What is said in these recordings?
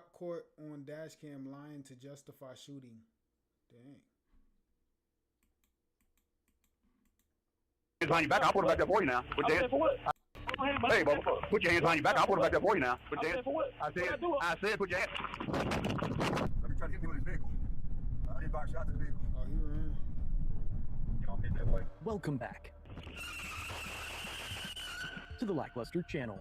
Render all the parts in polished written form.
Cop caught on dash cam lying to justify shooting. Dang. Hands behind your back. I'll put it back there for you now. Put your hands. Hey, Bubba, put your hands behind your back. I'll put it back there for you now. Put your hands. I said, put your hands. Let me try to hit me with his vehicle. I did box shot to the vehicle. Oh, he ran. Y'all hit that way. Welcome back to the Lackluster channel.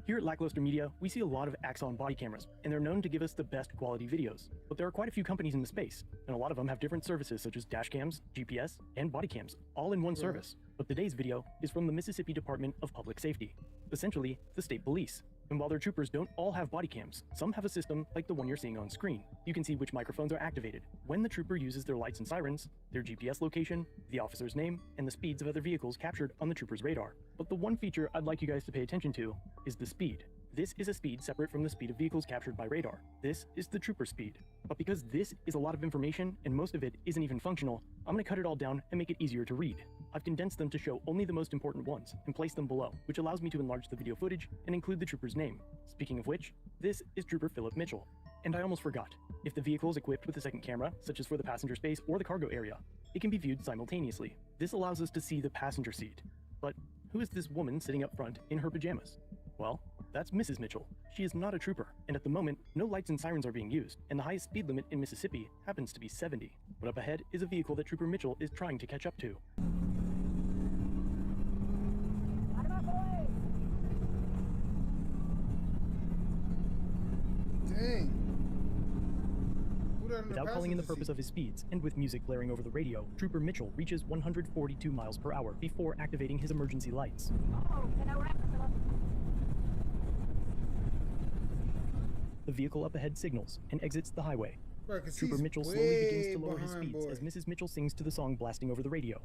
Here at Lackluster Media, we see a lot of Axon body cameras, and they're known to give us the best quality videos. But there are quite a few companies in the space, and a lot of them have different services such as dash cams, GPS, and body cams, all in one service. But today's video is from the Mississippi Department of Public Safety, essentially the state police. And while their troopers don't all have body cams, some have a system like the one you're seeing on screen. You can see which microphones are activated, when the trooper uses their lights and sirens, their GPS location, the officer's name, and the speeds of other vehicles captured on the trooper's radar. But the one feature I'd like you guys to pay attention to is the speed. This is a speed separate from the speed of vehicles captured by radar. This is the trooper speed. But because this is a lot of information and most of it isn't even functional, I'm going to cut it all down and make it easier to read. I've condensed them to show only the most important ones and place them below, which allows me to enlarge the video footage and include the trooper's name. Speaking of which, this is Trooper Philip Mitchell. And I almost forgot, if the vehicle is equipped with a second camera, such as for the passenger space or the cargo area, it can be viewed simultaneously. This allows us to see the passenger seat. But who is this woman sitting up front in her pajamas? Well, that's Mrs. Mitchell. She is not a trooper, and at the moment, no lights and sirens are being used, and the highest speed limit in Mississippi happens to be 70. But up ahead is a vehicle that Trooper Mitchell is trying to catch up to. Dang. Without calling in the purpose of his speeds, and with music blaring over the radio, Trooper Mitchell reaches 142 miles per hour before activating his emergency lights. The vehicle up ahead signals and exits the highway. Right, Trooper Mitchell slowly begins to lower his speeds as Mrs. Mitchell sings to the song blasting over the radio.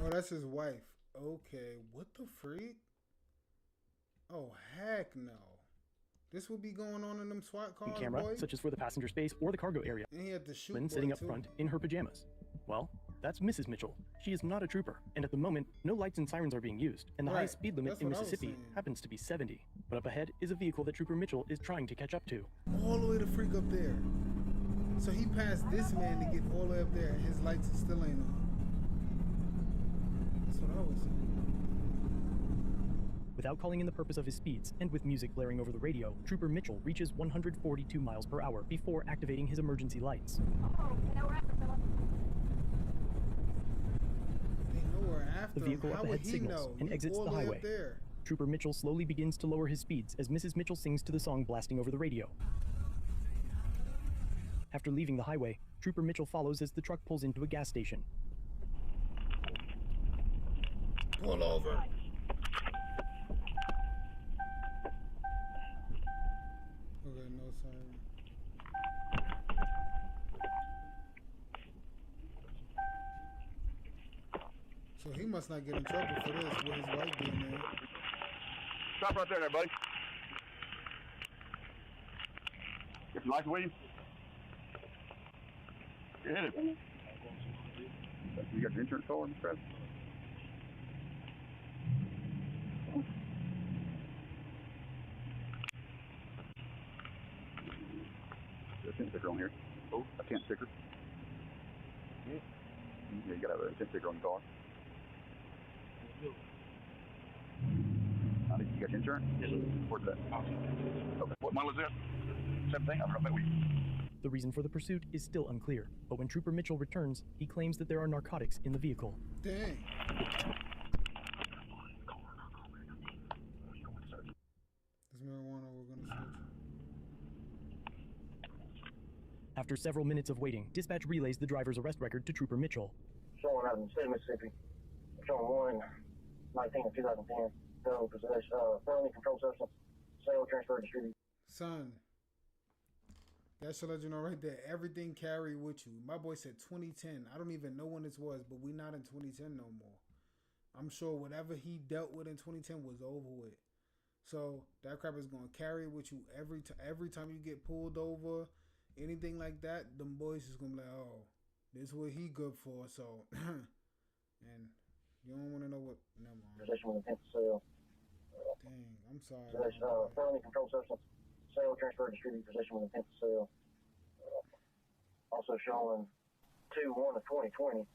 Oh, that's his wife. Okay, what the freak? Oh, heck no. This will be going on in them SWAT cars, Camera, boy? such as for the passenger space or the cargo area. And he had to shoot Lynn sitting up front in her pajamas. Well, that's Mrs. Mitchell. She is not a trooper, and at the moment, no lights and sirens are being used, and the highest speed limit in Mississippi happens to be 70. But up ahead is a vehicle that Trooper Mitchell is trying to catch up to. All the way to freak up there. So he passed this man to get all the way up there, and his lights still ain't on. That's what I was saying. Without calling in the purpose of his speeds, and with music blaring over the radio, Trooper Mitchell reaches 142 miles per hour before activating his emergency lights. The vehicle up ahead signals and exits the highway. Trooper Mitchell slowly begins to lower his speeds as Mrs. Mitchell sings to the song blasting over the radio. After leaving the highway, Trooper Mitchell follows as the truck pulls into a gas station. Pull over. Okay, no siren. So he must not get in trouble for this with his wife being there. Stop right there, buddy. Get your license with you. You hit it. You got your insurance card, Mr. President? There's a tent sticker on here. Oh, a tent sticker. Yeah, you got a tent sticker on the car. You got your insurance? Yes, sir. Where's that? Okay. What model is that? 17? I've got that with you. The reason for the pursuit is still unclear, but when Trooper Mitchell returns, he claims that there are narcotics in the vehicle. Dang. This marijuana we're gonna search. After several minutes of waiting, dispatch relays the driver's arrest record to Trooper Mitchell. Showing out in the state of Mississippi. Showing 1/19 of 2010. So possess felony controlled substance, sale, transfer, distribute. Son, that should let you know right there. Everything carry with you. My boy said 2010. I don't even know when this was, but we not in 2010 no more. I'm sure whatever he dealt with in 2010 was over with. So that crap is gonna carry with you every time you get pulled over, anything like that. Them boys is gonna be like, oh, this is what he good for. So, and you don't want to know what. Never mind. Possession with intent to sell. Dang, I'm sorry. Felony controlled substance, sale, transfer, distribute, possession with intent to sell. Also showing 2/1 of 2020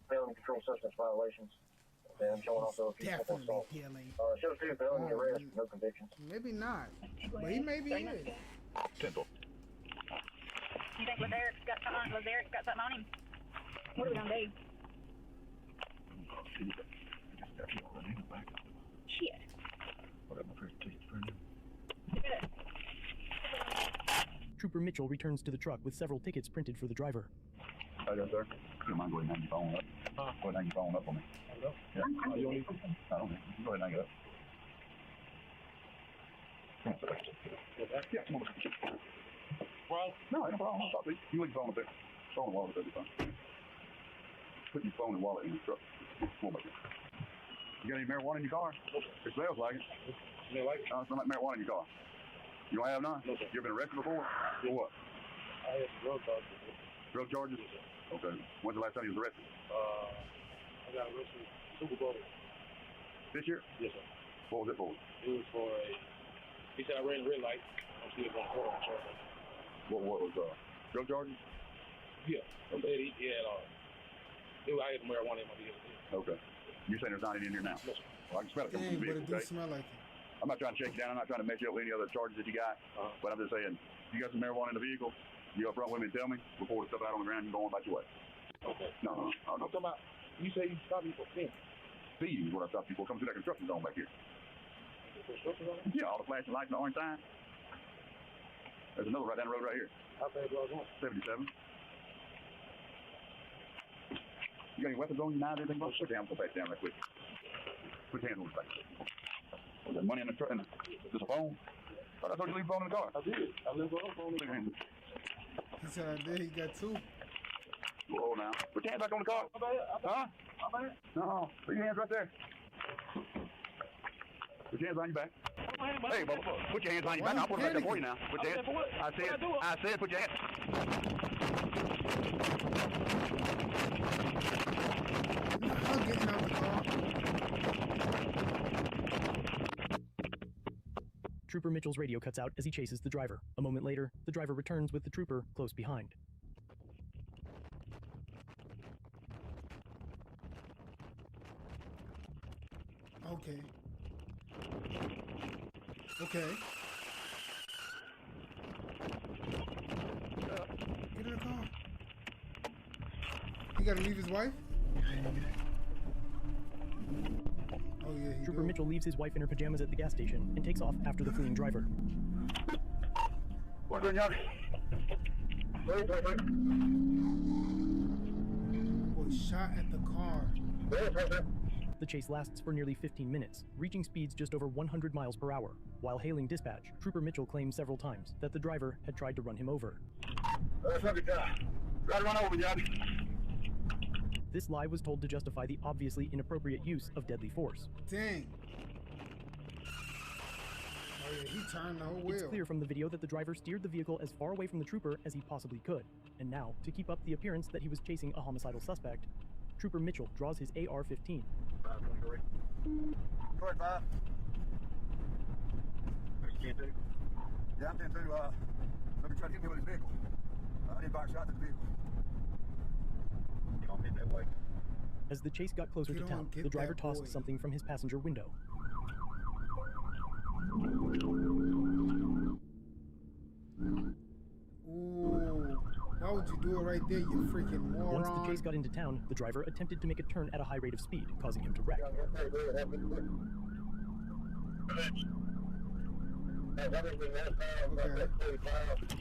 felony controlled substance violations. And I'm showing also a few simple Definitely assaults. healing. Shows 2 felony arrests, no convictions. Maybe not, but he maybe is. Simple. You think Lazar's got something on him? What are we gonna do? Shit. Trooper Mitchell returns to the truck with several tickets printed for the driver. Hi there, sir. You mind going and hang your phone up? Go ahead and hang your phone up for me. Yeah. You don't need I don't need Go ahead and hang it up. Yeah, come on. Well, no, no problem. I'll talk to you. You leave your phone up there. Phone and wallet, that'll be fine. Put your phone and wallet in the truck. Come on back here. You got any marijuana in your car? It smells like it. You like it? It smells like marijuana in your car. You don't have none? No, sir. You ever been arrested before? For what? I had drug charges. Drug charges? Okay. When's the last time you was arrested? I got arrested Super Bowl. This year? Yes, sir. What was it for? It was for he said I ran a red light. I'm still going to court on charge. What was drug charges? Yeah. Okay. I had marijuana in my vehicle. Okay. You saying there's not any in here now? Yes, sir. Well, I can smell it coming Dang, from the but it vehicle, do okay? smell like it. I'm not trying to shake you down. I'm not trying to mess you up with any other charges that you got. But I'm just saying, you got some marijuana in the vehicle, you up front with me and tell me before the stuff out on the ground, you go on about your way. Okay. No. I'm talking about, you say you stopped me for sin. Speeding is what I stopped you for. Come through that construction zone back here. Construction on it? Yeah, all the flashing lights and the orange sign. There's another right down the road right here. How fast do I go? 77. You got any weapons on you now? Anything? Put your hands back down right quick. Put your hands on the back. There's money in the truck. Just a phone? I thought you leave the phone in the car. I did. I left the phone in the car. He said I did. He got 2. Whoa, now. Put your hands back on the car. Huh? No. Put your hands right there. Put your hands on your back. Hey, Bubba, put your hands on your back. I'll put them back there for you now. Put your hands. I said, put your hands. I'm getting out the car. Trooper Mitchell's radio cuts out as he chases the driver. A moment later, the driver returns with the trooper close behind. Okay. Get in the car. He gotta leave his wife? Oh yeah, he Trooper do. Mitchell leaves his wife in her pajamas at the gas station and takes off after the fleeing driver. What are you doing, young? Was shot at the car. The chase lasts for nearly 15 minutes, reaching speeds just over 100 miles per hour. While hailing dispatch, Trooper Mitchell claimed several times that the driver had tried to run him over. Try to run over, Johnny. This lie was told to justify the obviously inappropriate use of deadly force. Dang. Oh yeah, he turned the whole wheel. It's clear from the video that the driver steered the vehicle as far away from the trooper as he possibly could. And now, to keep up the appearance that he was chasing a homicidal suspect, Trooper Mitchell draws his AR-15. 25. Yeah, I'm 10-2. Somebody tried to hit me with his vehicle. I didn't fire a shot at the vehicle. You don't hit that way. As the chase got closer to town, the driver tossed something from his passenger window. Ooh. Why would you do it right there, you freaking moron? Once the chase got into town, the driver attempted to make a turn at a high rate of speed, causing him to wreck. Okay.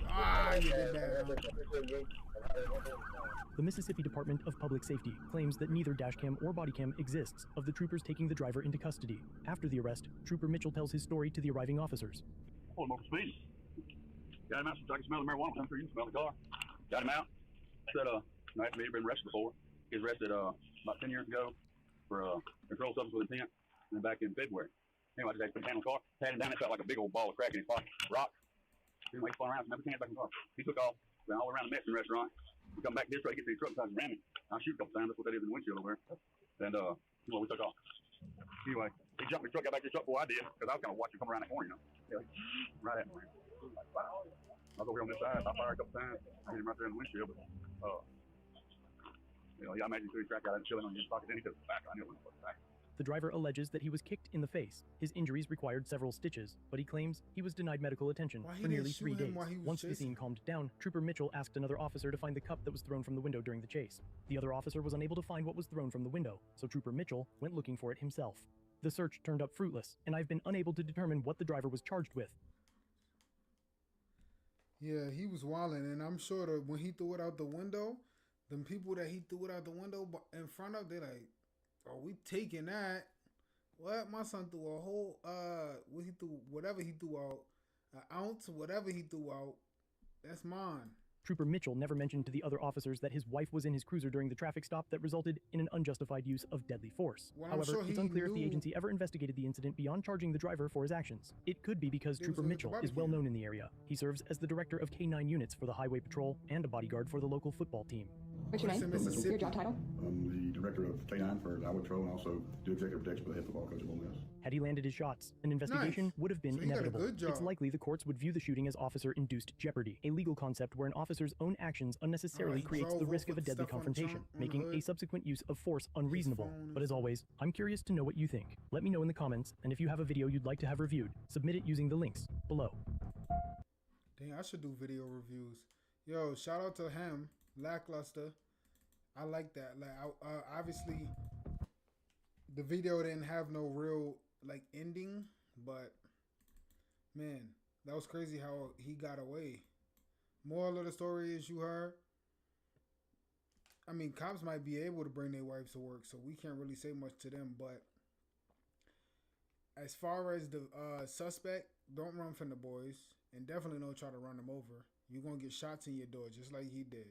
Ah, you did that. The Mississippi Department of Public Safety claims that neither dashcam or bodycam exists of the troopers taking the driver into custody. After the arrest, Trooper Mitchell tells his story to the arriving officers. Pull him over speed. Got him out so I can smell the marijuana come through. You can smell the car. Got him out. Said, after me, he'd been arrested before. He was arrested about 10 years ago for controlled substance with intent, and then back in February. Anyway, I just put his hand on the car, pat him down, it felt like a big old ball of crack in his pocket. Rock. Anyway, he spun around, never came back in the car. He took off, went all around the Mexican restaurant. We come back this way, get to the truck, and ram him. I shoot a couple times, that's what that is in the windshield over there. And, we took off. Anyway, he jumped in the truck, got back to the truck before I did, because I was going to watch him come around that corner, you know. Yeah, right at me. I was over here on this side. I fired a couple times. I hit him right there in the windshield, but you know, y'all imagine you crack out and chilling on your pocket. Then he took the back. I knew it was the back. The driver alleges that he was kicked in the face. His injuries required several stitches, but he claims he was denied medical attention for nearly 3 days. Once the scene calmed down, Trooper Mitchell asked another officer to find the cup that was thrown from the window during the chase. The other officer was unable to find what was thrown from the window, so Trooper Mitchell went looking for it himself. The search turned up fruitless, and I've been unable to determine what the driver was charged with. Yeah, he was wilding, and I'm sure that when he threw it out the window, them people that he threw it out the window in front of, they're like, "Oh, we taking that." What? My son threw a whole what he threw, whatever he threw out, an ounce, whatever he threw out. That's mine. Trooper Mitchell never mentioned to the other officers that his wife was in his cruiser during the traffic stop that resulted in an unjustified use of deadly force. Well, however, sure it's unclear if the agency ever investigated the incident beyond charging the driver for his actions. It could be because Trooper Mitchell is well known in the area. He serves as the director of K9 units for the Highway Patrol and a bodyguard for the local football team. What's your name? Your job title? I'm the director of K9 for the Highway Patrol and also do executive protection for the head football coach of Ole Miss. Had he landed his shots, an investigation would have been inevitable. It's likely the courts would view the shooting as officer-induced jeopardy, a legal concept where an officer's own actions unnecessarily creates the risk of a deadly confrontation, making a subsequent use of force unreasonable. But as always, I'm curious to know what you think. Let me know in the comments, and if you have a video you'd like to have reviewed, submit it using the links below. Dang, I should do video reviews. Yo, shout out to him, Lackluster. I like that. Like, obviously, the video didn't have no real like ending, but man, that was crazy how he got away. Moral of the story is, you heard. I mean, cops might be able to bring their wives to work, so we can't really say much to them. But as far as the suspect, don't run from the boys, and definitely don't try to run them over. You're gonna get shots in your door just like he did.